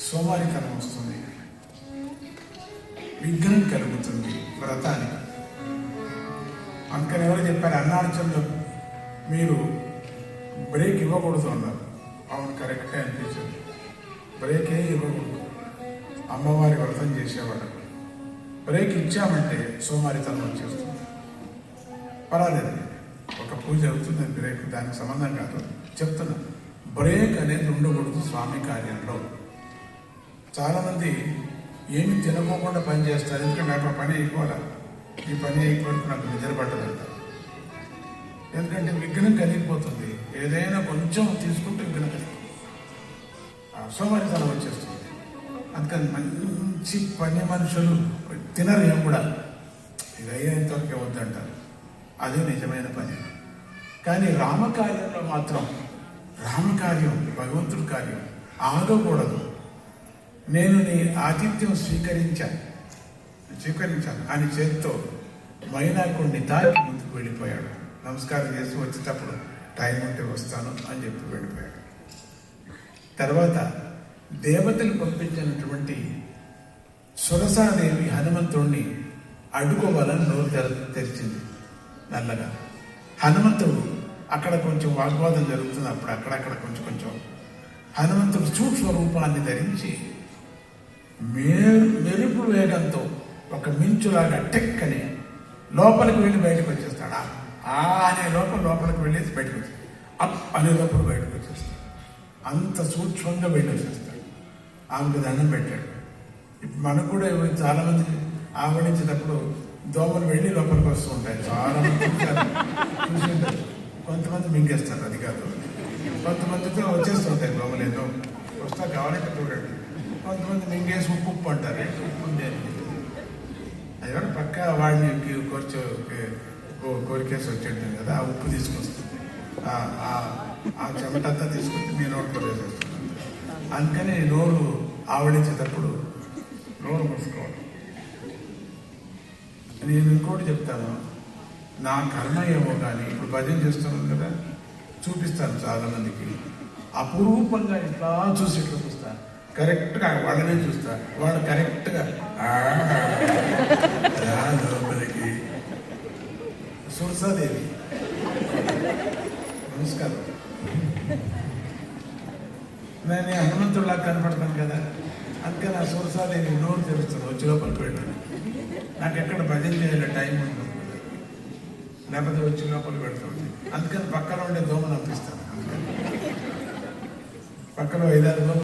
సోమారితనం వస్తుంది, విఘ్నం కలుగుతుంది వ్రతానికి. అందుకని ఎవరు చెప్పారు, అన్నార్చనలో మీరు బ్రేక్ ఇవ్వకూడదు అన్నారు. అవును, కరెక్టే అనిపించింది. బ్రేకే ఇవ్వకూడదు. అమ్మవారి వ్రతం చేసేవాడు బ్రేక్ ఇచ్చామంటే సోమారితనం వచ్చేస్తుంది. పర్వాలేదు, ఒక పూజ అవుతుంది, బ్రేక్ దానికి సంబంధం కాదు. చెప్తున్నా, బ్రేక్ అనేది ఉండకూడదు స్వామి కార్యంలో. చాలామంది ఏమి తినకోకుండా పని చేస్తారు. ఎందుకంటే నాకు పని అయిపోవాలా, ఈ పని అయిపోయి నాకు నిద్ర పట్టదంటారు. ఎందుకంటే విఘ్నం కలిగిపోతుంది. ఏదైనా కొంచెం తీసుకుంటే విఘ్నం కలిగిపోతుంది, సోమరితనం వచ్చేస్తుంది. అందుకని మంచి పని మనుషులు తినరు, ఏం కూడా ఇది అయ్యేంతవరకే వద్దంటారు. అదే నిజమైన పని. కానీ రామకార్యంలో మాత్రం, రామకార్యం భగవంతుడి కార్యం ఆగకూడదు. నేను నీ ఆతిథ్యం స్వీకరించాను అని చేతితో మైనాకుడిని తాకి ముందుకు వెళ్ళిపోయాడు. నమస్కారం చేసి వచ్చేటప్పుడు టైం ఉంటే వస్తాను అని చెప్పి వెళ్ళిపోయాడు. తర్వాత దేవతలు పంపించినటువంటి సురసాదేవి హనుమంతుడిని అడ్డుకోవాలని నోరు తెరిచింది నల్లగా. హనుమంతుడు అక్కడ కొంచెం వాగ్వాదం జరుగుతుంది. అప్పుడు అక్కడక్కడ కొంచెం హనుమంతుడు సూక్ష్మ రూపాన్ని ధరించి మెరుపు వేగంతో ఒక మించులాగా టెక్కని లోపలికి వెళ్ళి బయటకు వచ్చేస్తాడు. అనే లోపలికి వెళ్ళేసి బయటకు వచ్చేస్తాడు. అప్ అనే లోపల బయటకు వచ్చేస్తాడు. అంత సూక్ష్మంగా బయటకు వచ్చేస్తాడు. ఆమెకు దండం పెట్టాడు. ఇప్పుడు మనకు కూడా చాలామంది ఆవడించేటప్పుడు దోమలు వెళ్ళి లోపలికి వస్తూ ఉంటాయి. చాలామంది చూసి కొంతమంది మింగేస్తారు, అది కాదు. కొంతమందితో వచ్చేస్తుంటాయి దోమలు, ఏదో వస్తా కావాలంటే చూడండి. కొంతమంది మింగేసి ఉప్పు అంటారు. ఉప్పు ఉంది అని అది కూడా పక్క వాడిని కోరికేసి వచ్చేటం కదా, ఆ ఉప్పు తీసుకొస్తుంది. ఆ చెమటంతా తీసుకొచ్చి మీ నోట్లో వేసేస్తుంది. అందుకని నోరు ఆవడించేటప్పుడు నోరు మూసుకోవాలి. నేను ఇంకోటి చెప్తాను, నా కర్మ ఏమో కానీ ఇప్పుడు భజన చేస్తున్నాను కదా, చూపిస్తాను చాలామందికి. అపురూపంగా ఇట్లా చూసి ఇట్లా చూస్తాను. కరెక్ట్గా వాళ్ళనే చూస్తా, వాళ్ళు కరెక్ట్గా లోపలికి. సురసాదేవి నమస్కారం. నేను హనుమంతుడిలా కనపడతాను కదా, అందుకని ఆ సురసాదేవి నోరు తెరుస్తాను, వచ్చి లోపలికి వెళ్ళాను. నాకు ఎక్కడ భజన చేయాలి టైం ఉంటుంది, లేకపోతే వచ్చి లోపలికి పెడుతుంది. అందుకని పక్కన ఉండే దోమను పంపిస్తాను. అందుకని పక్కన 5-6 దోమలు